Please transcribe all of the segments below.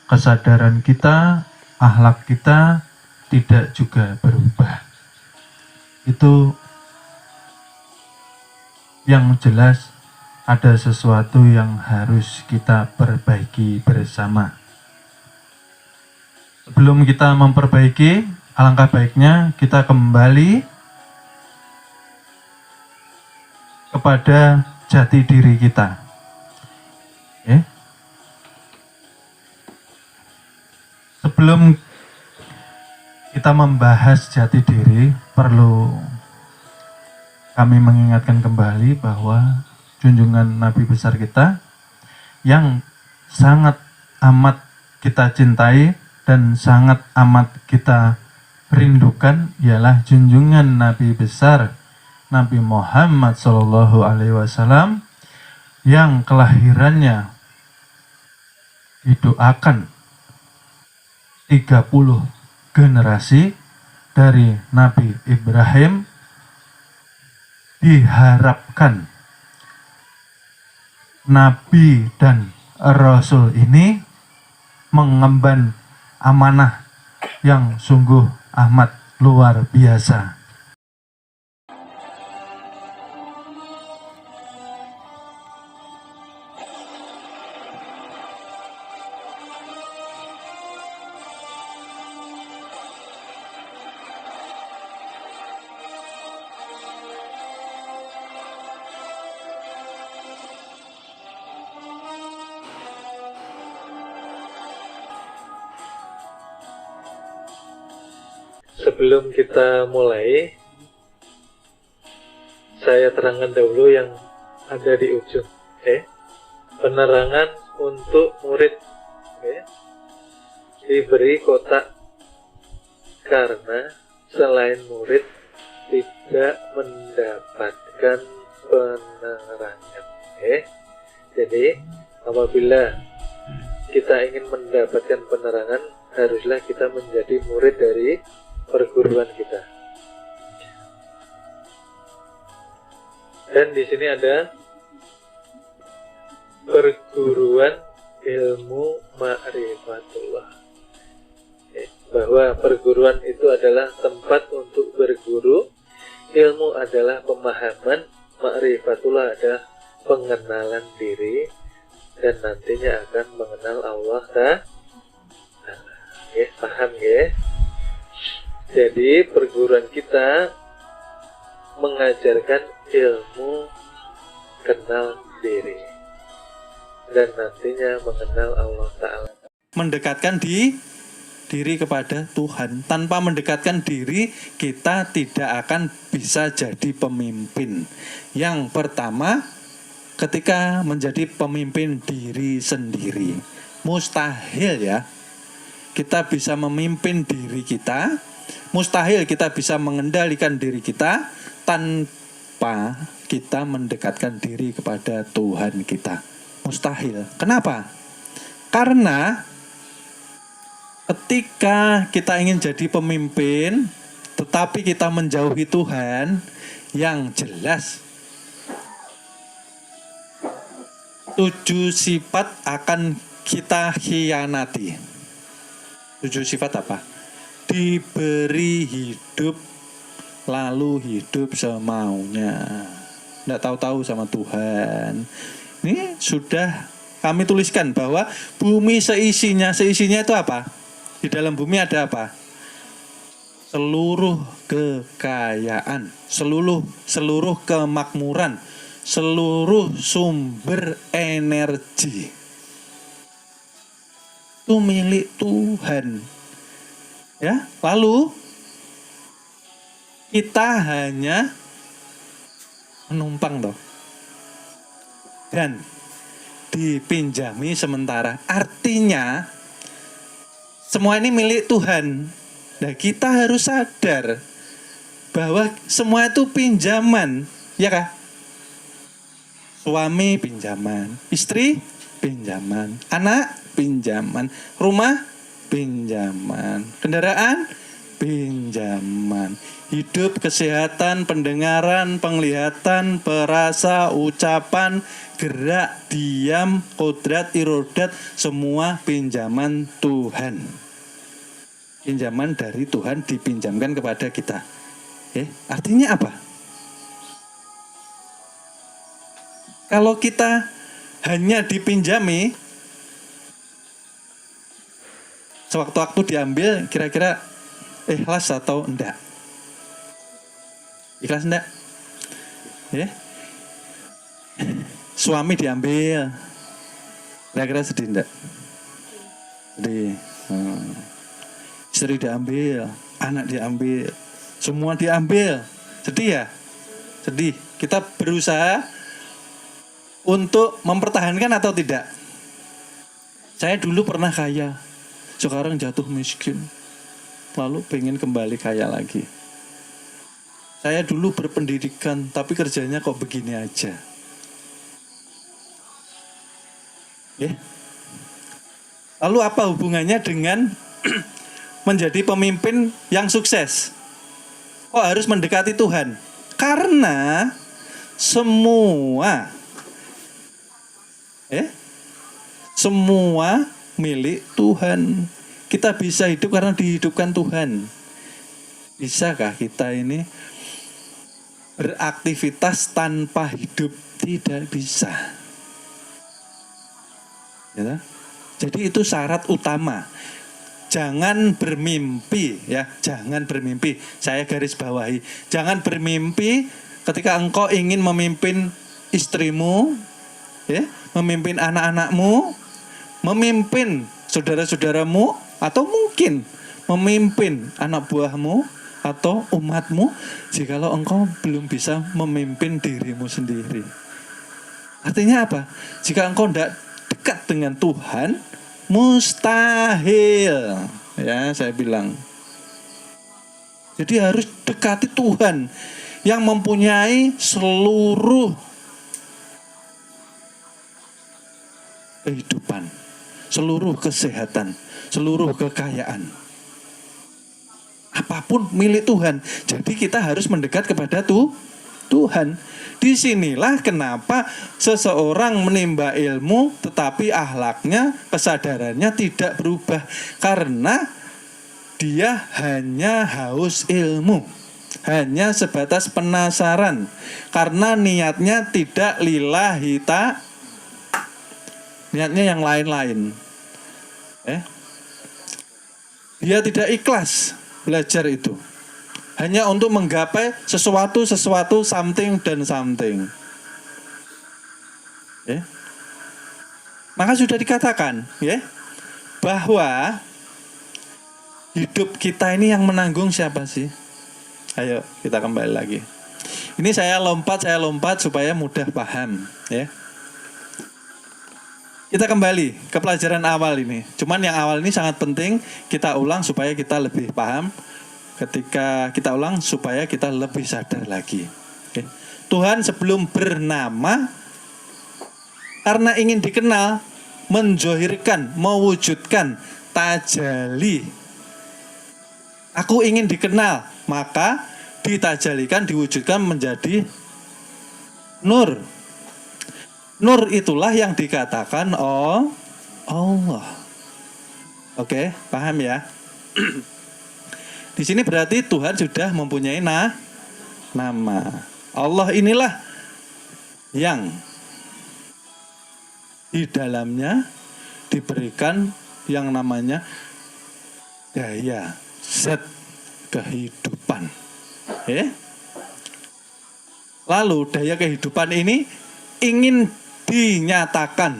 kesadaran kita, akhlak kita tidak juga berubah. Itu yang jelas ada sesuatu yang harus kita perbaiki bersama. Sebelum kita memperbaiki, alangkah baiknya kita kembali kepada jati diri kita. Sebelum kita membahas jati diri, perlu kami mengingatkan kembali bahwa junjungan Nabi besar kita yang sangat amat kita cintai dan sangat amat kita rindukan ialah junjungan Nabi besar Nabi Muhammad SAW yang kelahirannya didoakan 30 generasi dari Nabi Ibrahim. Diharapkan Nabi dan Rasul ini mengemban amanah yang sungguh amat luar biasa. Sebelum kita mulai, saya terangkan dahulu yang ada di ujung. Penerangan untuk murid. Diberi kotak karena selain murid tidak mendapatkan penerangan. Jadi apabila kita ingin mendapatkan penerangan, haruslah kita menjadi murid dari perguruan kita. Dan di sini ada perguruan ilmu ma'rifatullah. Bahwa perguruan itu adalah tempat untuk berguru, ilmu adalah pemahaman, ma'rifatullah adalah pengenalan diri, dan nantinya akan mengenal Allah Ta'ala. Paham ya? Jadi perguruan kita mengajarkan ilmu kenal diri dan nantinya mengenal Allah Ta'ala. Mendekatkan diri kepada Tuhan. Tanpa mendekatkan diri, kita tidak akan bisa jadi pemimpin. Yang pertama, ketika menjadi pemimpin diri sendiri, mustahil ya kita bisa memimpin diri kita, mustahil kita bisa mengendalikan diri kita tanpa kita mendekatkan diri kepada Tuhan kita. Mustahil. Kenapa? Karena ketika kita ingin jadi pemimpin tetapi kita menjauhi Tuhan, yang jelas 7 sifat akan kita khianati. 7 sifat apa? Diberi hidup lalu hidup semaunya, tidak tahu-tahu sama Tuhan. Ini sudah kami tuliskan bahwa bumi seisinya itu apa? Di dalam bumi ada apa? Seluruh kekayaan, seluruh kemakmuran, seluruh sumber energi itu milik Tuhan. Ya, lalu kita hanya menumpang dan dipinjami sementara. Artinya semua ini milik Tuhan. Nah, kita harus sadar bahwa semua itu pinjaman, ya kah? Suami pinjaman, istri pinjaman, anak pinjaman, rumah pinjaman, kendaraan pinjaman. Hidup, kesehatan, pendengaran, penglihatan, perasa, ucapan, gerak, diam, kodrat, irodat, semua pinjaman Tuhan. Pinjaman dari Tuhan dipinjamkan kepada kita. Artinya apa? Kalau kita hanya dipinjami, sewaktu-waktu diambil, kira-kira ikhlas atau enggak? Ikhlas enggak? Suami diambil, kira-kira sedih enggak? Sedih. Istri diambil, anak diambil, semua diambil. Sedih ya? Sedih. Kita berusaha untuk mempertahankan atau tidak? Saya dulu pernah kaya, sekarang jatuh miskin, lalu pengen kembali kaya lagi. Saya dulu berpendidikan, tapi kerjanya kok begini aja. Lalu apa hubungannya dengan menjadi pemimpin yang sukses? Kok harus mendekati Tuhan? Karena semua milik Tuhan. Kita bisa hidup karena dihidupkan Tuhan. Bisakah kita ini beraktivitas tanpa hidup? Tidak bisa. Ya, jadi itu syarat utama. Jangan bermimpi, ya, jangan bermimpi. Saya garis bawahi, jangan bermimpi ketika engkau ingin memimpin istrimu, memimpin anak-anakmu, memimpin saudara-saudaramu, atau mungkin memimpin anak buahmu atau umatmu, jikalau engkau belum bisa memimpin dirimu sendiri. Artinya apa? Jika engkau tidak dekat dengan Tuhan, mustahil, ya saya bilang. Jadi harus dekati Tuhan yang mempunyai seluruh kehidupan, seluruh kesehatan, seluruh kekayaan. Apapun milik Tuhan. Jadi kita harus mendekat kepada Tuhan. Disinilah kenapa seseorang menimba ilmu tetapi akhlaknya, kesadarannya tidak berubah. Karena dia hanya haus ilmu, hanya sebatas penasaran. Karena niatnya tidak lillahi ta'ala, niatnya yang lain-lain. Dia tidak ikhlas belajar itu. Hanya untuk menggapai sesuatu, something dan something. Maka sudah dikatakan, bahwa hidup kita ini yang menanggung siapa sih? Ayo kita kembali lagi. Ini saya lompat supaya mudah paham, Kita kembali ke pelajaran awal ini. Cuman yang awal ini sangat penting kita ulang supaya kita lebih paham. Ketika kita ulang supaya kita lebih sadar lagi. Tuhan sebelum bernama, karena ingin dikenal, menzohirkan, mewujudkan tajali. Aku ingin dikenal, maka ditajalikan, diwujudkan menjadi nur. Nur itulah yang dikatakan Allah. Oke, paham ya? Di sini berarti Tuhan sudah mempunyai nama. Allah inilah yang di dalamnya diberikan yang namanya daya zat kehidupan. Lalu daya kehidupan ini ingin dinyatakan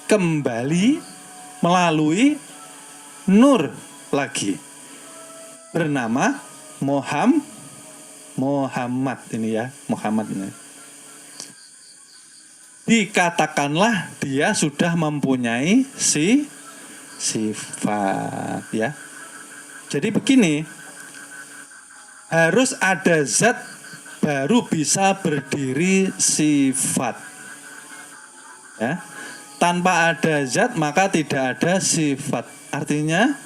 kembali melalui nur lagi. Bernama Muhammad ini ya, Muhammad ini. Dikatakanlah dia sudah mempunyai sifat, ya. Jadi begini, harus ada zat baru bisa berdiri sifat. Ya. Tanpa ada zat maka tidak ada sifat. Artinya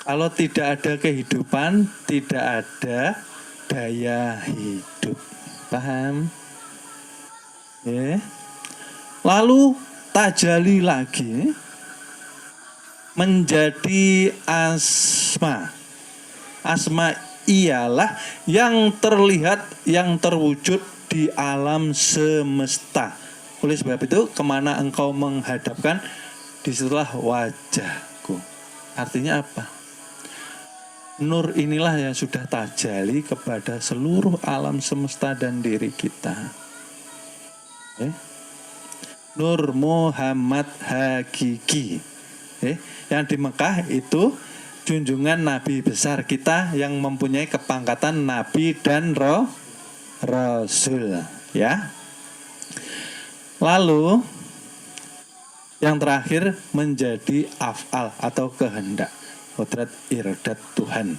Kalau tidak ada kehidupan, tidak ada daya hidup. Paham? Ya. Lalu tajali lagi menjadi asma. Asma ialah yang terlihat, yang terwujud di alam semesta. Oleh sebab itu, kemana engkau menghadapkan, disitulah wajahku. Artinya apa? Nur inilah yang sudah tajali kepada seluruh alam semesta dan diri kita. Nur Muhammad hakiki. Yang di Mekah itu junjungan Nabi besar kita yang mempunyai kepangkatan Nabi dan Rasul. Ya. Lalu yang terakhir menjadi af'al atau kehendak. Kodrat iradat Tuhan.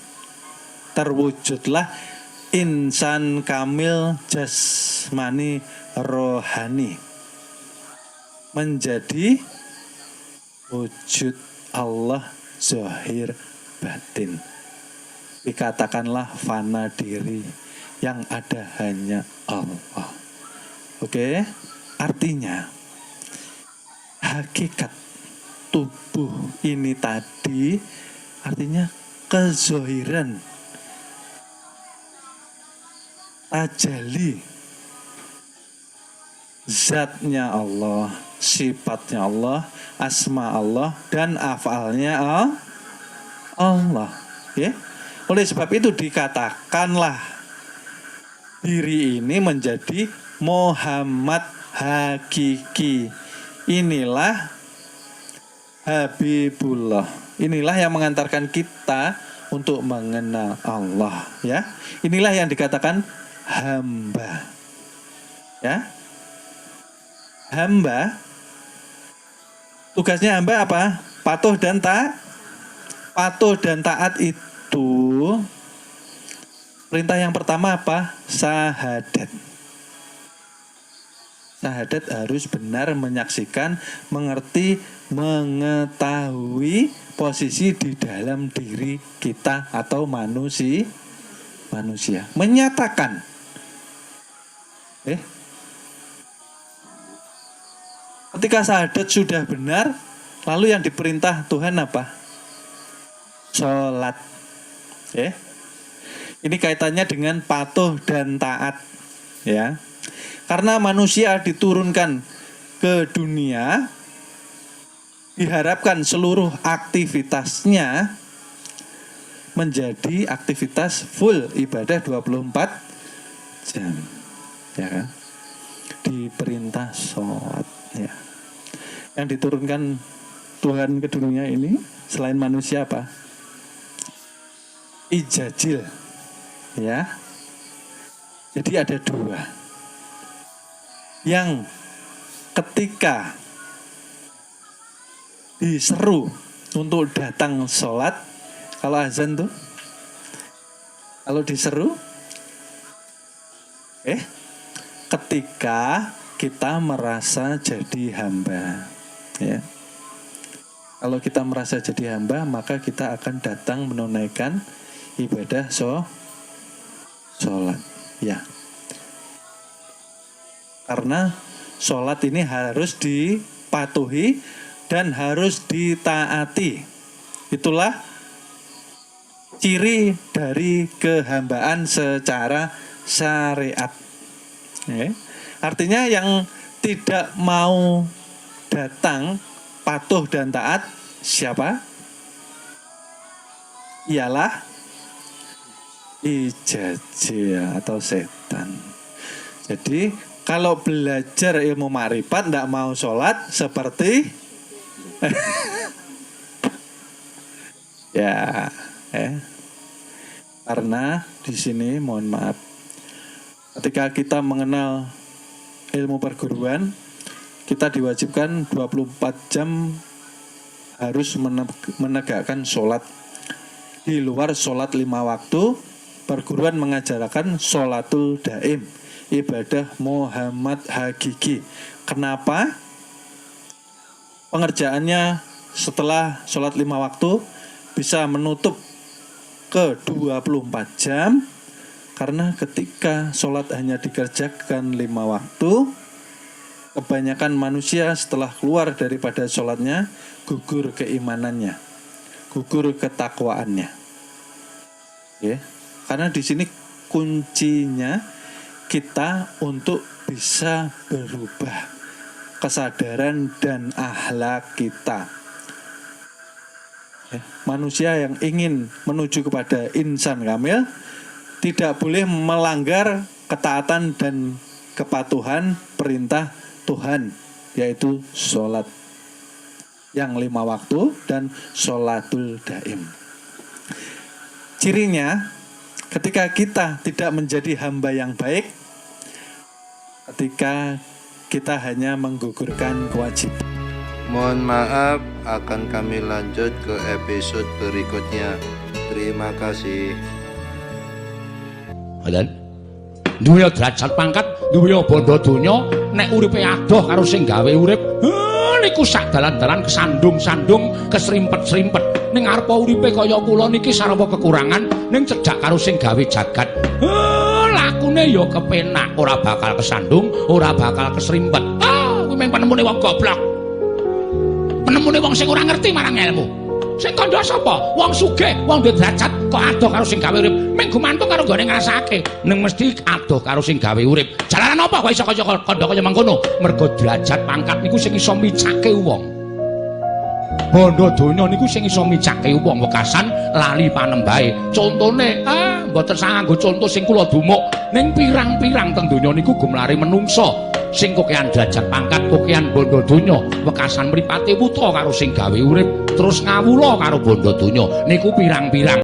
Terwujudlah insan kamil jasmani rohani. Menjadi wujud Allah zahir batin. Dikatakanlah fana diri, yang ada hanya Allah. Oke, artinya hakikat tubuh ini tadi artinya kezohiran, tajali zatnya Allah, sifatnya Allah, asma Allah, dan afalnya Allah. Ya? Oleh sebab itu dikatakanlah diri ini menjadi Muhammad hakiki. Inilah Habibullah. Inilah yang mengantarkan kita untuk mengenal Allah, ya. Inilah yang dikatakan hamba. Ya. Hamba, tugasnya hamba apa? Patuh dan taat. Patuh dan taat itu perintah yang pertama apa? Syahadat. Syahadat harus benar menyaksikan, mengerti, mengetahui posisi di dalam diri kita atau manusia. Menyatakan. Ketika syahadat sudah benar, lalu yang diperintah Tuhan apa? Sholat. Ini kaitannya dengan patuh dan taat. Ya. Karena manusia diturunkan ke dunia, diharapkan seluruh aktivitasnya menjadi aktivitas full ibadah 24 jam. Ya kan? Diperintah sholat. Ya. Yang diturunkan Tuhan ke dunia ini selain manusia apa? Ijazil. Ya. Jadi ada dua. Yang ketika diseru untuk datang sholat, kalau azan tuh, kalau diseru, ketika kita merasa jadi hamba, ya. Kalau kita merasa jadi hamba, maka kita akan datang menunaikan ibadah sholat, ya. Karena sholat ini harus dipatuhi dan harus ditaati. Itulah ciri dari kehambaan secara syariat. Artinya yang tidak mau datang patuh dan taat siapa? Ialah ijazil atau setan. Jadi kalau belajar ilmu makrifat tidak mau sholat seperti karena di sini mohon maaf, ketika kita mengenal ilmu perguruan, kita diwajibkan 24 jam harus menegakkan sholat. Di luar sholat 5 waktu, perguruan mengajarkan sholatul daim, ibadah Muhammad hakiki. Kenapa? Pengerjaannya setelah sholat 5 waktu bisa menutup ke 24 jam, karena ketika sholat hanya dikerjakan 5 waktu, kebanyakan manusia setelah keluar daripada sholatnya gugur keimanannya, gugur ketakwaannya. Ya, karena di sini kuncinya kita untuk bisa berubah kesadaran dan akhlak kita. Ya, manusia yang ingin menuju kepada insan kamil tidak boleh melanggar ketaatan dan kepatuhan perintah Tuhan, yaitu sholat yang 5 waktu dan sholatul daim. Cirinya, ketika kita tidak menjadi hamba yang baik, ketika kita hanya menggugurkan kewajiban. Mohon maaf, akan kami lanjut ke episode berikutnya. Terima kasih. Lan duwe derajat pangkat, duwe bondo donya, nek uripe adoh karo sing gawe urip, niku sak dalan-dalan kesandung-sandung, kesrimpet-srimpet. Ning arepa uripe kaya kula niki sarwa kekurangan, ning cedhak karo sing gawe jagat. Lakune ya kepenak, ora bakal kesandung, ora bakal kesrimpet. Kuwi mung penemune wong goblok. Penemune wong sing ora ngerti marang ilmu. Sing kandha sapa? Wong sugih, wong duwe derajat kok adoh karo sing gawe urip. Ming gumantung karo gone ngrasake. Ning mesti adoh karo sing gawe urip. Jalaran apa kok iso kaya kandha kaya mangkono? Mergo derajat pangkat niku sing iso micake wong. Bondo donya niku sing iso micake wong wekasan lali panembahe. Contone, mboten sanganggo conto sing kula dumuk, ning pirang-pirang teng donya niku gumlare menungsa. Sing kokean derajat pangkat, kokean bondo donya, wekasan mripate wuta karo sing gawe urip, terus ngawula karo bondo donya. Niku pirang-pirang